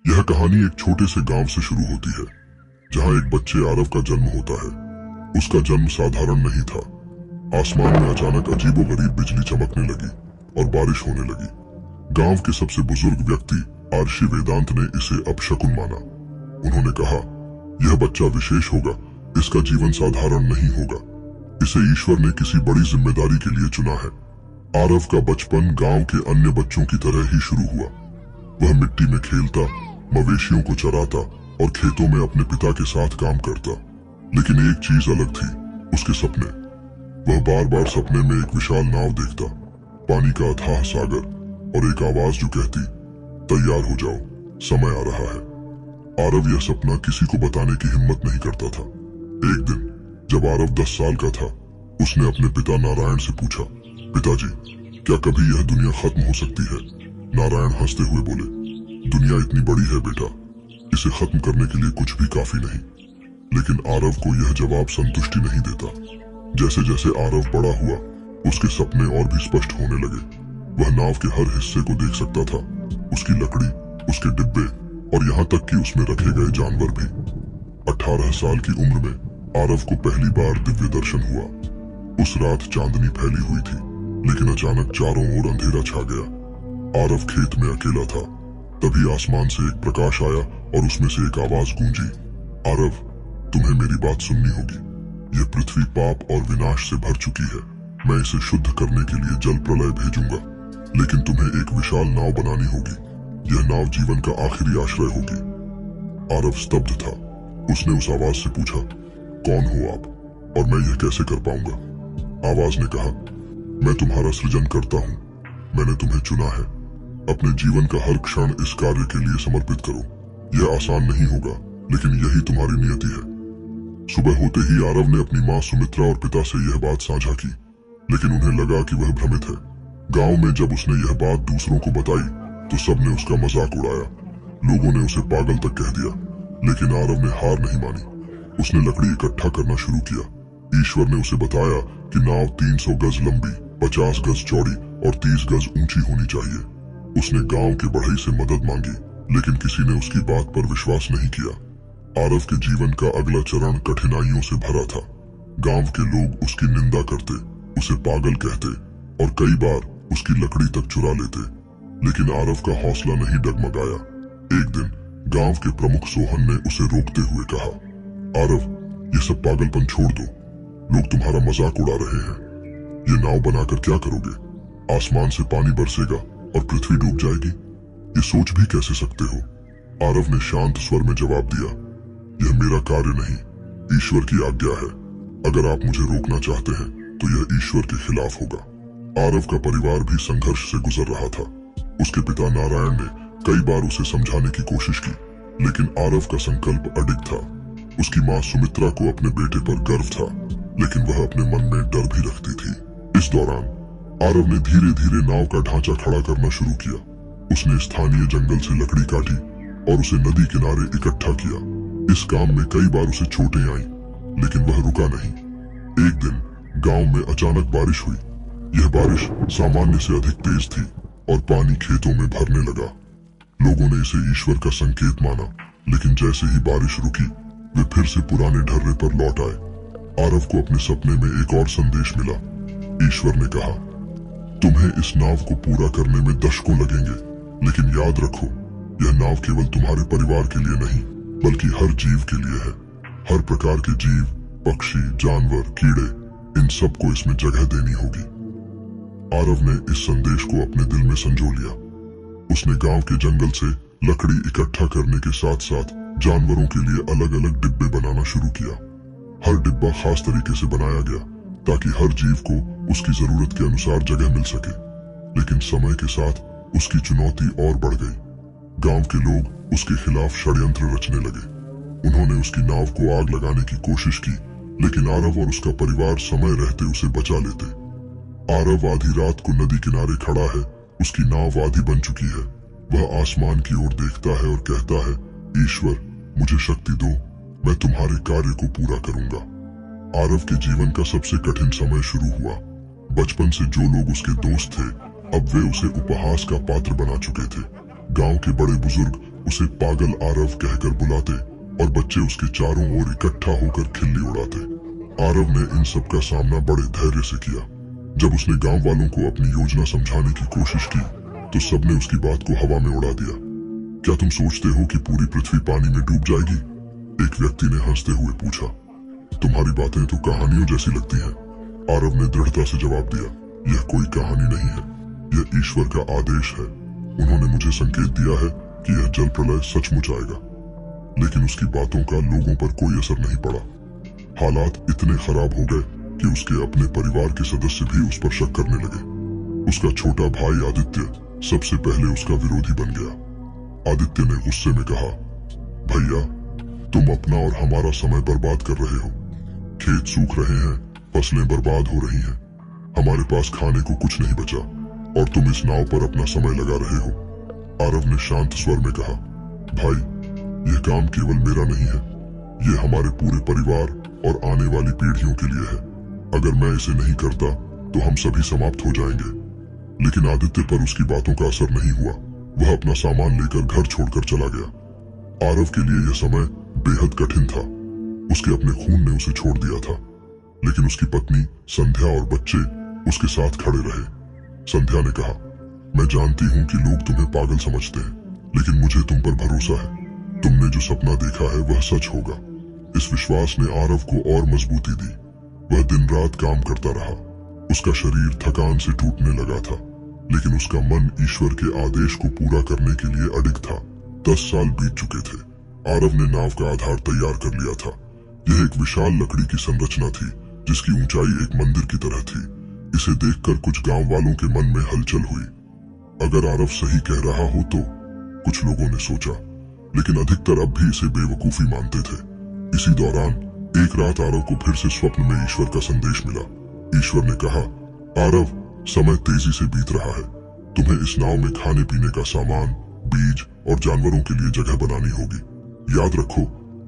यह कहानी एक छोटे से गांव से शुरू होती है, जहां एक बच्चे आरव का जन्म होता है। उसका जन्म साधारण नहीं था। आसमान में अचानक अजीबोगरीब बिजली चमकने लगी और बारिश होने लगी। गांव के सबसे बुजुर्ग व्यक्ति आर्षि वेदांत ने इसे अपशकुन माना। उन्होंने कहा, यह बच्चा विशेष होगा, इसका जीवन साधारण नहीं होगा। इसे ईश्वर ने किसी बड़ी जिम्मेदारी के लिए चुना है। आरव का बचपन गांव के अन्य बच्चों की तरह ही शुरू हुआ। वह मिट्टी में खेलता, मवेशियों को चराता और खेतों में अपने पिता के साथ काम करता। लेकिन एक चीज अलग थी, उसके सपने। वह बार बार सपने में एक विशाल नाव देखता, पानी का अथाह सागर, और एक आवाज जो कहती, तैयार हो जाओ, समय आ रहा है। आरव यह सपना किसी को बताने की हिम्मत नहीं करता था। एक दिन जब आरव 10 साल का था, उसने अपने पिता नारायण से पूछा, पिताजी, क्या कभी यह दुनिया खत्म हो सकती है? नारायण हंसते हुए बोले, दुनिया इतनी बड़ी है बेटा, इसे खत्म करने के लिए कुछ भी काफी नहीं। लेकिन आरव को यह जवाब संतुष्टि नहीं देता। जैसे जैसे आरव बड़ा हुआ, उसके सपने और भी स्पष्ट होने लगे। वह नाव के हर हिस्से को देख सकता था, उसकी लकड़ी, उसके डिब्बे और यहाँ तक कि उसमें रखे गए जानवर भी। 18 साल की उम्र में आरव को पहली बार दिव्य दर्शन हुआ। उस रात चांदनी फैली हुई थी, लेकिन अचानक चारों ओर अंधेरा छा गया। आरव खेत में अकेला था। तभी आसमान से एक प्रकाश आया और उसमें से एक आवाज गूंजी, आरव, तुम्हें मेरी बात सुननी होगी। यह पृथ्वी पाप और विनाश से भर चुकी है। मैं इसे शुद्ध करने के लिए जल प्रलय भेजूंगा, लेकिन तुम्हें एक विशाल नाव बनानी होगी। यह नाव जीवन का आखिरी आश्रय होगी। आरव स्तब्ध था। उसने उस आवाज से पूछा, कौन हो आप और मैं यह कैसे कर पाऊंगा? आवाज ने कहा, मैं तुम्हारा सृजन करता हूँ। मैंने तुम्हें चुना है। अपने जीवन का हर क्षण इस कार्य के लिए समर्पित करो। यह आसान नहीं होगा, लेकिन यही तुम्हारी नियति है। सुबह होते ही आरव ने अपनी माँ सुमित्रा और पिता से यह बात साझा की, लेकिन उन्हें लगा कि वह भ्रमित है। गांव में जब उसने यह बात दूसरों को बताई, तो सबने उसका मजाक उड़ाया। लोगों ने उसे पागल तक कह दिया, लेकिन आरव ने हार नहीं मानी। उसने लकड़ी इकट्ठा करना शुरू किया। ईश्वर ने उसे बताया कि नाव 300 गज लंबी, 50 गज चौड़ी और 30 गज ऊंची होनी चाहिए। उसने गांव के बढ़ई से मदद मांगी, लेकिन किसी ने उसकी बात पर विश्वास नहीं किया। आरव के जीवन का अगला चरण कठिनाइयों से भरा था। गांव के लोग उसकी निंदा करते, उसे पागल कहते और कई बार उसकी लकड़ी तक चुरा लेते। लेकिन आरव का हौसला नहीं डगमगाया। एक दिन गांव के प्रमुख सोहन ने उसे रोकते हुए कहा, आरव, ये सब पागलपन छोड़ दो। लोग तुम्हारा मजाक उड़ा रहे हैं। ये नाव बनाकर क्या करोगे? आसमान से पानी बरसेगा और पृथ्वी डूब जाएगी। ये सोच भी कैसे सकते हो? आरव ने शांत स्वर में जवाब दिया, यह मेरा कार्य नहीं, ईश्वर की आज्ञा है। अगर आप मुझे रोकना चाहते हैं तो यह ईश्वर के खिलाफ होगा। आरव का परिवार भी संघर्ष से गुजर रहा था। उसके पिता नारायण ने कई बार उसे समझाने की कोशिश की, लेकिन आरव का संकल्प अडिग था। उसकी माँ सुमित्रा को अपने बेटे पर गर्व था, लेकिन वह अपने मन में डर भी रखती थी। इस दौरान आरव ने धीरे धीरे नाव का ढांचा खड़ा करना शुरू किया। उसने स्थानीय जंगल से लकड़ी काटी और उसे नदी किनारे इकट्ठा किया। इस काम में कई बार उसे चोटें आईं, लेकिन वह रुका नहीं। एक दिन गांव में अचानक बारिश हुई। यह बारिश सामान्य से अधिक तेज थी और पानी खेतों में भरने लगा। लोगों ने इसे ईश्वर का संकेत माना, लेकिन जैसे ही बारिश रुकी, वे फिर से पुराने ढर्रे पर लौट आए। आरव को अपने सपने में एक और संदेश मिला। ईश्वर ने कहा, तुम्हें इस नाव को पूरा करने में दशकों लगेंगे, लेकिन याद रखो, यह नाव केवल तुम्हारे परिवार के लिए नहीं, बल्कि हर जीव के लिए है। हर प्रकार के जीव, पक्षी, जानवर, कीड़े, इन सबको इसमें जगह देनी होगी। आरव ने इस संदेश को अपने दिल में संजो लिया। उसने गांव के जंगल से लकड़ी इकट्ठा करने के साथ साथ जानवरों के लिए अलग अलग डिब्बे बनाना शुरू किया। हर डिब्बा खास तरीके से बनाया गया, ताकि हर जीव को उसकी जरूरत के अनुसार जगह मिल सके। लेकिन समय के साथ उसकी चुनौती और बढ़ गई। गांव के लोग उसके खिलाफ षड्यंत्र रचने लगे। उन्होंने उसकी नाव को आग लगाने की कोशिश की, लेकिन आरव और उसका परिवार समय रहते उसे बचा लेते। आरव आधी रात को नदी किनारे खड़ा है। उसकी नाव आधी बन चुकी है। वह आसमान की ओर देखता है और कहता है, ईश्वर, मुझे शक्ति दो, मैं तुम्हारे कार्य को पूरा करूंगा। आरव के जीवन का सबसे कठिन समय शुरू हुआ। बचपन से जो लोग उसके दोस्त थे, अब वे उसे उपहास का पात्र बना चुके थे। गांव के बड़े बुजुर्ग उसे पागल आरव कहकर बुलाते और बच्चे उसके चारों ओर इकट्ठा होकर खिल्ली उड़ाते। आरव ने इन सब का सामना बड़े धैर्य से किया। जब उसने गांव वालों को अपनी योजना समझाने की कोशिश की तो सबने उसकी बात को हवा में उड़ा दिया। क्या तुम सोचते हो कि पूरी पृथ्वी पानी में डूब जाएगी? एक व्यक्ति ने हंसते हुए पूछा। तुम्हारी बातें तो कहानियों जैसी लगती हैं। आरव ने दृढ़ता से जवाब दिया, यह कोई कहानी नहीं है, यह ईश्वर का आदेश है। उन्होंने मुझे संकेत दिया है कि यह जल प्रलय सचमुच आएगा। लेकिन उसकी बातों का लोगों पर कोई असर नहीं पड़ा। हालात इतने खराब हो गए कि उसके अपने परिवार के सदस्य भी उस पर शक करने लगे। उसका छोटा भाई आदित्य सबसे पहले उसका विरोधी बन गया। आदित्य ने गुस्से में कहा, भैया तुम अपना और हमारा समय बर्बाद कर रहे हो। खेत सूख रहे हैं, फसलें बर्बाद हो रही हैं, हमारे पास खाने को कुछ नहीं बचा और तुम इस नाव पर अपना समय लगा रहे हो। आरव ने शांत स्वर में कहा, भाई यह काम केवल मेरा नहीं है, यह हमारे पूरे परिवार और आने वाली पीढ़ियों के लिए है। अगर मैं इसे नहीं करता तो हम सभी समाप्त हो जाएंगे। लेकिन आदित्य पर उसकी बातों का असर नहीं हुआ। वह अपना सामान लेकर घर छोड़कर चला गया। आरव के लिए यह समय बेहद कठिन था। उसके अपने खून ने उसे छोड़ दिया था। लेकिन उसकी पत्नी संध्या और बच्चे उसके साथ खड़े रहे। संध्या ने कहा, मैं जानती हूँ कि लोग तुम्हें पागल समझते हैं, लेकिन मुझे तुम पर भरोसा है। तुमने जो सपना देखा है वह सच होगा। इस विश्वास ने आरव को और मजबूती दी। वह दिन रात काम करता रहा। उसका शरीर थकान से टूटने लगा था, लेकिन उसका मन ईश्वर के आदेश को पूरा करने के लिए अडिग था। 10 साल बीत चुके थे। आरव ने नाव का आधार तैयार कर लिया था। यह एक विशाल लकड़ी की संरचना थी जिसकी ऊंचाई एक मंदिर की तरह थी। इसे देखकर कुछ गांव वालों के मन में हलचल हुई। अगर आरव सही कह रहा हो तो, कुछ लोगों ने सोचा, लेकिन अधिकतर अब भी इसे बेवकूफी मानते थे। इसी दौरान एक रात आरव को फिर से स्वप्न में ईश्वर का संदेश मिला। ईश्वर ने कहा, आरव समय तेजी से बीत रहा है। तुम्हें इस नाव में खाने पीने का सामान, बीज और जानवरों के लिए जगह बनानी होगी। याद रखो,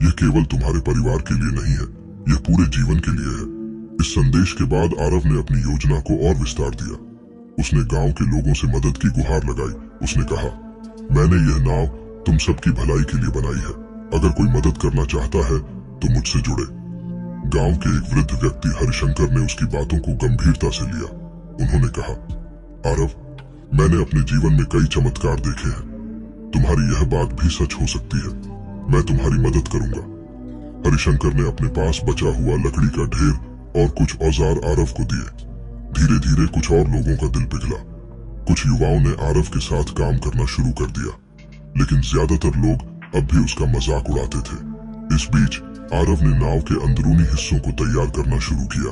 यह केवल तुम्हारे परिवार के लिए नहीं है, यह पूरे जीवन के लिए है। इस संदेश के बाद आरव ने अपनी योजना को और विस्तार दिया। उसने गांव के लोगों से मदद की गुहार लगाई। उसने कहा, मैंने यह नाव तुम सबकी भलाई के लिए बनाई है। अगर कोई मदद करना चाहता है तो मुझसे जुड़े। गांव के एक वृद्ध व्यक्ति हरिशंकर ने उसकी बातों को गंभीरता से लिया। उन्होंने कहा, आरव, मैंने अपने जीवन में कई चमत्कार देखे हैं। तुम्हारी यह बात भी सच हो सकती है। मैं तुम्हारी मदद करूंगा। हरिशंकर ने अपने पास बचा हुआ लकड़ी का ढेर और कुछ औजार आरव को दिए। धीरे धीरे कुछ और लोगों का दिल पिघला। कुछ युवाओं ने आरव के साथ काम करना शुरू कर दिया, लेकिन ज्यादातर लोग अब भी उसका मजाक उड़ाते थे। इस बीच आरव ने नाव के अंदरूनी हिस्सों को तैयार करना शुरू किया।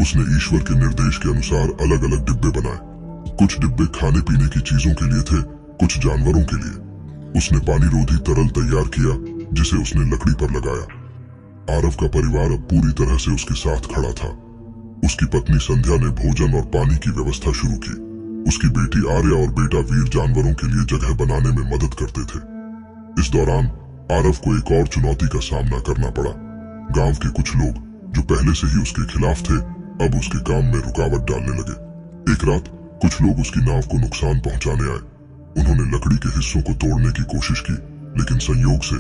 उसने ईश्वर के निर्देश के अनुसार अलग अलग डिब्बे बनाए। कुछ डिब्बे खाने पीने की चीजों के लिए थे, कुछ जानवरों के लिए। उसने पानी रोधी तरल तैयार किया जिसे उसने लकड़ी पर लगाया। आरव का परिवार अब पूरी तरह से उसके साथ खड़ा था। उसकी पत्नी संध्या ने भोजन और पानी की व्यवस्था शुरू की। उसकी बेटी आर्या और बेटा वीर जानवरों के लिए जगह बनाने में मदद करते थे। इस दौरान आरव को एक और चुनौती का सामना करना पड़ा। गांव के कुछ लोग जो पहले से ही उसके खिलाफ थे, अब उसके काम में रुकावट डालने लगे। एक रात कुछ लोग उसकी नाव को नुकसान पहुंचाने आए। उन्होंने लकड़ी के हिस्सों को तोड़ने की कोशिश की, लेकिन संयोग से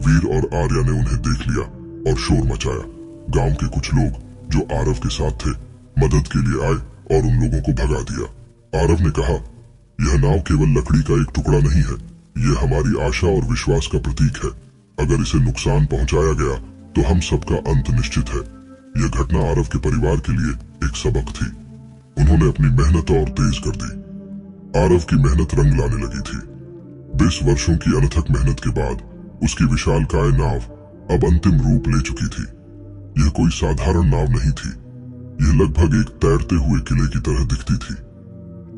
वीर और आर्या ने उन्हें देख लिया और शोर मचाया। गांव के कुछ लोग जो आरव के साथ थे मदद के लिए आए और उन लोगों को भगा दिया। आरव ने कहा, यह नाव केवल लकड़ी का एक टुकड़ा नहीं है, यह हमारी आशा और विश्वास का प्रतीक है। अगर इसे नुकसान पहुंचाया गया तो हम सबका अंत निश्चित है। यह घटना आरव के परिवार के लिए एक सबक थी। उन्होंने अपनी मेहनत और तेज कर दी। आरव की मेहनत रंग लाने लगी थी। 20 वर्षों की अनथक मेहनत के बाद उसकी विशालकाय नाव अब अंतिम रूप ले चुकी थी। यह कोई साधारण नाव नहीं थी। यह लगभग एक तैरते हुए किले की तरह दिखती थी।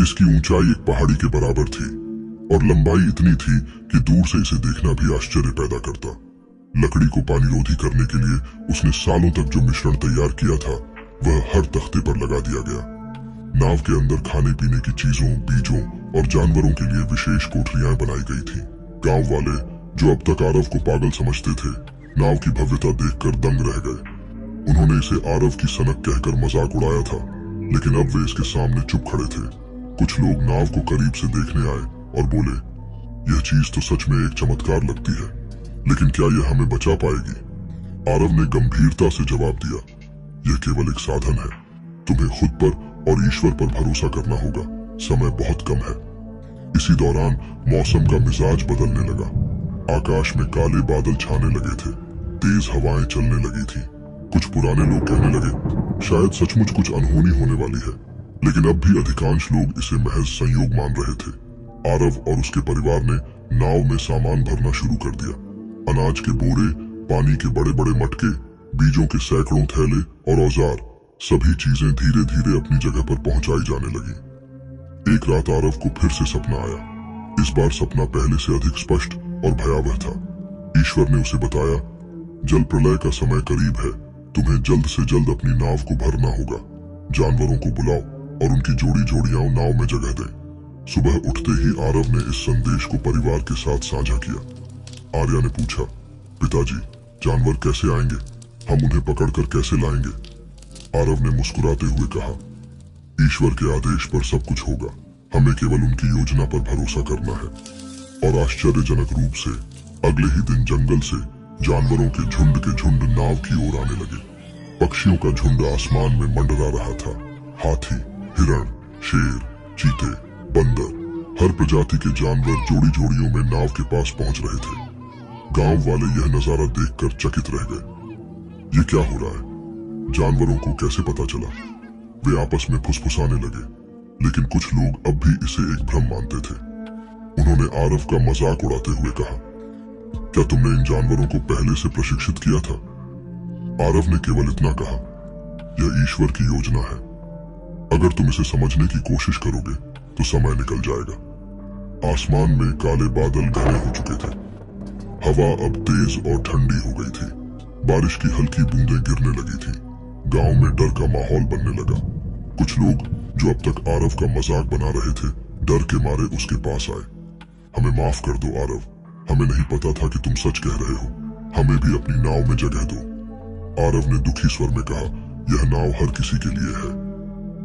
इसकी ऊंचाई एक पहाड़ी के बराबर थी और लंबाई इतनी थी कि दूर से इसे देखना भी आश्चर्य पैदा करता। लकड़ी को पानी रोधी करने के लिए उसने सालों तक जो मिश्रण तैयार किया था वह हर तख्ते पर लगा दिया गया। नाव के अंदर खाने पीने की चीजों, बीजों और जानवरों के लिए विशेष कोठरियां बनाई गई थी। गांव वाले जो अब तक आरव को पागल समझते थे, नाव की भव्यता देखकर दंग रह गए। उन्होंने इसे आरव की सनक कहकर मजाक उड़ाया था, लेकिन अब वे इसके सामने चुप खड़े थे। कुछ लोग नाव को करीब से देखने आए और बोले, यह चीज तो सच में एक चमत्कार लगती है, लेकिन क्या यह हमें बचा पाएगी? आरव ने गंभीरता से जवाब दिया, यह केवल एक साधन है। तुम्हें खुद पर और ईश्वर पर भरोसा करना होगा। समय बहुत कम है। इसी दौरान मौसम का मिजाज बदलने लगा। आकाश में काले बादल छाने लगे थे, तेज हवाएं चलने लगी थी। कुछ पुराने लोग कहने लगे शायद सचमुच कुछ अनहोनी होने वाली है, लेकिन अब भी अधिकांश लोग इसे महज संयोग मान रहे थे। आरव और उसके परिवार ने नाव में सामान भरना शुरू कर दिया। अनाज के बोरे, पानी के बड़े बड़े मटके, बीजों के सैकड़ों थैले और औजार, सभी चीजें धीरे धीरे अपनी जगह पर पहुंचाई जाने लगी। एक रात आरव को फिर से सपना आया। इस बार सपना पहले से अधिक स्पष्ट और भयावह था। ईश्वर ने उसे बताया, जल प्रलय का समय करीब है। तुम्हें जल्द से जल्द अपनी नाव को भरना होगा। जानवरों को बुलाओ और उनकी जोड़ी जोड़ियां नाव में जगह दें। सुबह उठते ही आरव ने इस संदेश को परिवार के साथ साझा किया। आर्या ने पूछा, पिताजी, जानवर कैसे आएंगे? हम उन्हें पकड़कर कैसे लाएंगे? आरव ने मुस्कुराते हुए कहा, ईश्वर के आदेश पर सब कुछ होगा। हमें केवल उनकी योजना पर भरोसा करना है। और आश्चर्यजनक रूप से अगले ही दिन जंगल से जानवरों के झुंड नाव की ओर आने लगे। पक्षियों का झुंड आसमान में मंडरा रहा था। हाथी, हिरण, शेर, चीते, बंदर, हर प्रजाति के जानवर जोड़ी जोड़ियों में नाव के पास पहुंच रहे थे। गांव वाले यह नजारा देखकर चकित रह गए। ये क्या हो रहा है? जानवरों को कैसे पता चला? वे आपस में फुसफुसाने लगे, लेकिन कुछ लोग अब भी इसे एक भ्रम मानते थे। उन्होंने आरव का मजाक उड़ाते हुए कहा, क्या तुमने इन जानवरों को पहले से प्रशिक्षित किया था? आरव ने केवल इतना कहा, यह ईश्वर की योजना है। अगर तुम इसे समझने की कोशिश करोगे तो समय निकल जाएगा। आसमान में काले बादल घने हो चुके थे। हवा अब तेज और ठंडी हो गई थी। बारिश की हल्की बूंदें गिरने लगी थी। गांव में डर का माहौल बनने लगा। कुछ लोग जो अब तक आरव का मजाक बना रहे थे, डर के मारे उसके पास आए। हमें माफ कर दो आरव, हमें नहीं पता था कि तुम सच कह रहे हो। हमें भी अपनी नाव में जगह दो। आरव ने दुखी स्वर में कहा, यह नाव हर किसी के लिए है,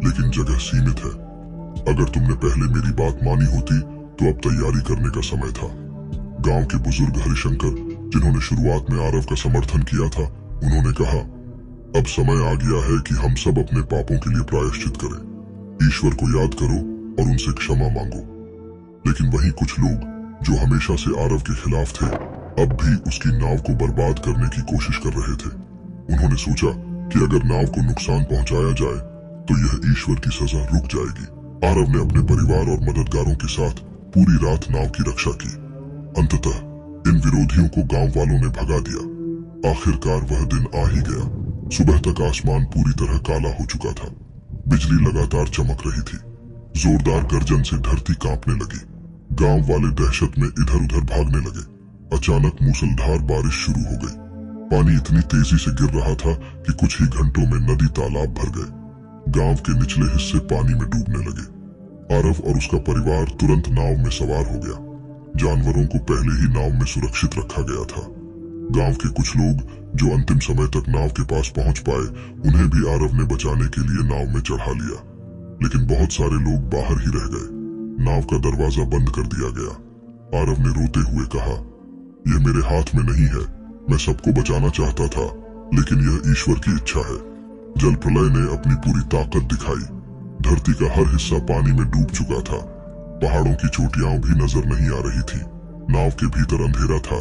लेकिन जगह सीमित है। अगर तुमने पहले मेरी बात मानी होती तो अब तैयारी करने का समय था। गांव के बुजुर्ग हरिशंकर, जिन्होंने शुरुआत में आरव का समर्थन किया था, उन्होंने कहा, अब समय आ गया है कि हम सब अपने पापों के लिए प्रायश्चित करें। ईश्वर को याद करो और उनसे क्षमा मांगो। लेकिन वहीं कुछ लोग जो हमेशा से आरव के खिलाफ थे, अब भी उसकी नाव को बर्बाद करने की कोशिश कर रहे थे। उन्होंने सोचा कि अगर नाव को नुकसान पहुंचाया जाए तो यह ईश्वर की सजा रुक जाएगी। आरव ने अपने परिवार और मददगारों के साथ पूरी रात नाव की रक्षा की। अंततः इन विरोधियों को गांव वालों ने भगा दिया। आखिरकार वह दिन आ ही गया। सुबह तक आसमान पूरी तरह काला हो चुका था। बिजली लगातार चमक रही थी। जोरदार गर्जन से धरती कांपने लगी। गांव वाले दहशत में इधर उधर भागने लगे। अचानक मूसलधार बारिश शुरू हो गई। पानी इतनी तेजी से गिर रहा था कि कुछ ही घंटों में नदी तालाब भर गए। गांव के निचले हिस्से पानी में डूबने लगे। आरव और उसका परिवार तुरंत नाव में सवार हो गया। जानवरों को पहले ही नाव में सुरक्षित रखा गया था। गांव के कुछ लोग जो अंतिम समय तक नाव के पास पहुंच पाए, उन्हें भी आरव ने बचाने के लिए नाव में चढ़ा लिया। लेकिन बहुत सारे लोग बाहर ही रह गए। नाव का दरवाजा बंद कर दिया गया। आरव ने रोते हुए कहा, यह मेरे हाथ में नहीं है। मैं सबको बचाना चाहता था, लेकिन यह ईश्वर की इच्छा है। जल प्रलय ने अपनी पूरी ताकत दिखाई। धरती का हर हिस्सा पानी में डूब चुका था। पहाड़ों की चोटियां भी नजर नहीं आ रही थी। नाव के भीतर अंधेरा था,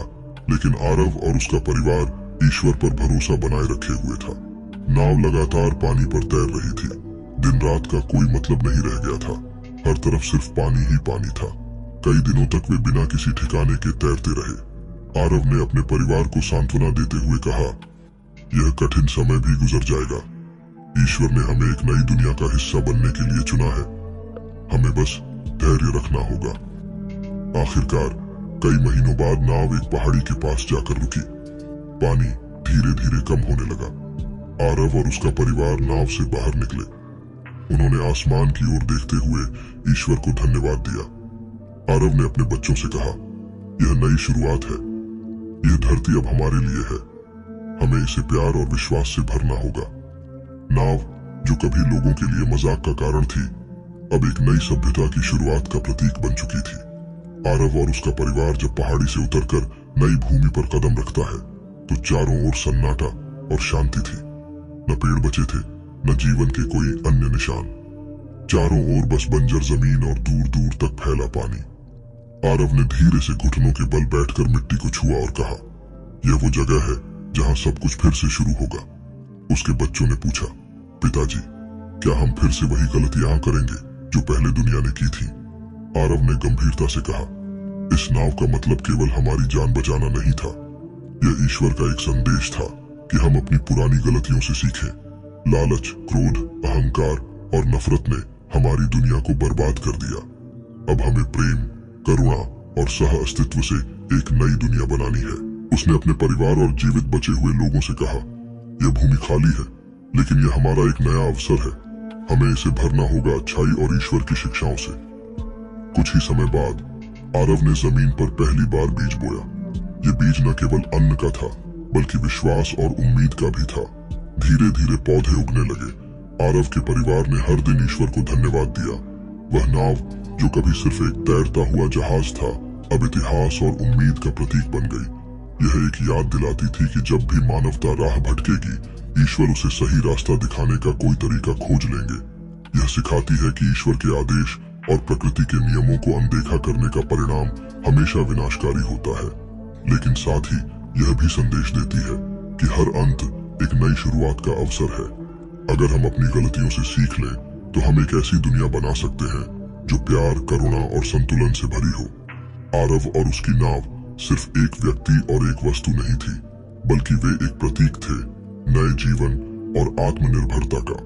लेकिन आरव और उसका परिवार ईश्वर पर भरोसा बनाए रखे हुए था। नाव लगातार पानी पर तैर रही थी। दिन रात का कोई मतलब नहीं रह गया था। हर तरफ सिर्फ पानी ही पानी था। कई दिनों तक वे बिना किसी ठिकाने के तैरते रहे। आरव ने अपने परिवार को सांत्वना देते हुए कहा, यह कठिन समय भी गुजर जाएगा। ईश्वर ने हमें एक नई दुनिया का हिस्सा बनने के लिए चुना है। हमें बस धैर्य रखना होगा। आखिरकार कई महीनों बाद नाव एक पहाड़ी के पास जाकर रुकी। पानी धीरे धीरे कम होने लगा। आरव और उसका परिवार नाव से बाहर निकले। उन्होंने आसमान की ओर देखते हुए ईश्वर को धन्यवाद दिया। आरव ने अपने बच्चों से कहा, यह नई शुरुआत है। यह धरती अब हमारे लिए है। हमें इसे प्यार और विश्वास से भरना होगा। नाव जो कभी लोगों के लिए मजाक का कारण थी, अब एक नई सभ्यता की शुरुआत का प्रतीक बन चुकी थी। आरव और उसका परिवार जब पहाड़ी से उतरकर नई भूमि पर कदम रखता है तो चारों ओर सन्नाटा और शांति थी। न पेड़ बचे थे, न जीवन के कोई अन्य निशान। चारों ओर बस बंजर जमीन और दूर दूर तक फैला पानी। आरव ने धीरे से घुटनों के बल बैठकर मिट्टी को छुआ और कहा, यह वो जगह है जहां सब कुछ फिर से शुरू होगा। उसके बच्चों ने पूछा, पिताजी, क्या हम फिर से वही गलतियां करेंगे जो पहले दुनिया ने की थी? आरव ने गंभीरता से कहा, इस नाव का मतलब केवल हमारी जान बचाना नहीं था। यह ईश्वर का एक संदेश था कि हम अपनी पुरानी गलतियों से सीखें। लालच, क्रोध, अहंकार और नफरत ने हमारी दुनिया को बर्बाद कर दिया। अब हमें प्रेम, करुणा और सह अस्तित्व से एक नई दुनिया बनानी है। उसने अपने परिवार और जीवित बचे हुए लोगों से कहा, यह भूमि खाली है, लेकिन यह हमारा एक नया अवसर है। हमें इसे भरना होगा अच्छाई और ईश्वर की शिक्षाओं से। कुछ ही समय बाद आरव ने जमीन पर पहली बार बीज बोया। ये बीज न केवल अन्न का था, बल्कि विश्वास और उम्मीद का भी था। धीरे धीरे पौधे उगने लगे। आरव के परिवार ने हर दिन ईश्वर को धन्यवाद दिया। वह नाव जो कभी सिर्फ एक तैरता हुआ जहाज था, अब इतिहास और उम्मीद का प्रतीक बन गई। यह एक याद दिलाती थी कि जब भी मानवता राह भटकेगी, ईश्वर उसे सही रास्ता दिखाने का कोई तरीका खोज लेंगे। यह सिखाती है कि ईश्वर के आदेश और प्रकृति के नियमों को अनदेखा करने का परिणाम हमेशा विनाशकारी होता है, लेकिन साथ ही यह भी संदेश देती है कि हर अंत एक नई शुरुआत का अवसर है। अगर हम अपनी गलतियों से सीख लें तो हम एक ऐसी दुनिया बना सकते हैं जो प्यार, करुणा और संतुलन से भरी हो। आरव और उसकी नाव सिर्फ एक व्यक्ति और एक वस्तु नहीं थी, बल्कि वे एक प्रतीक थे नए जीवन और आत्मनिर्भरता का।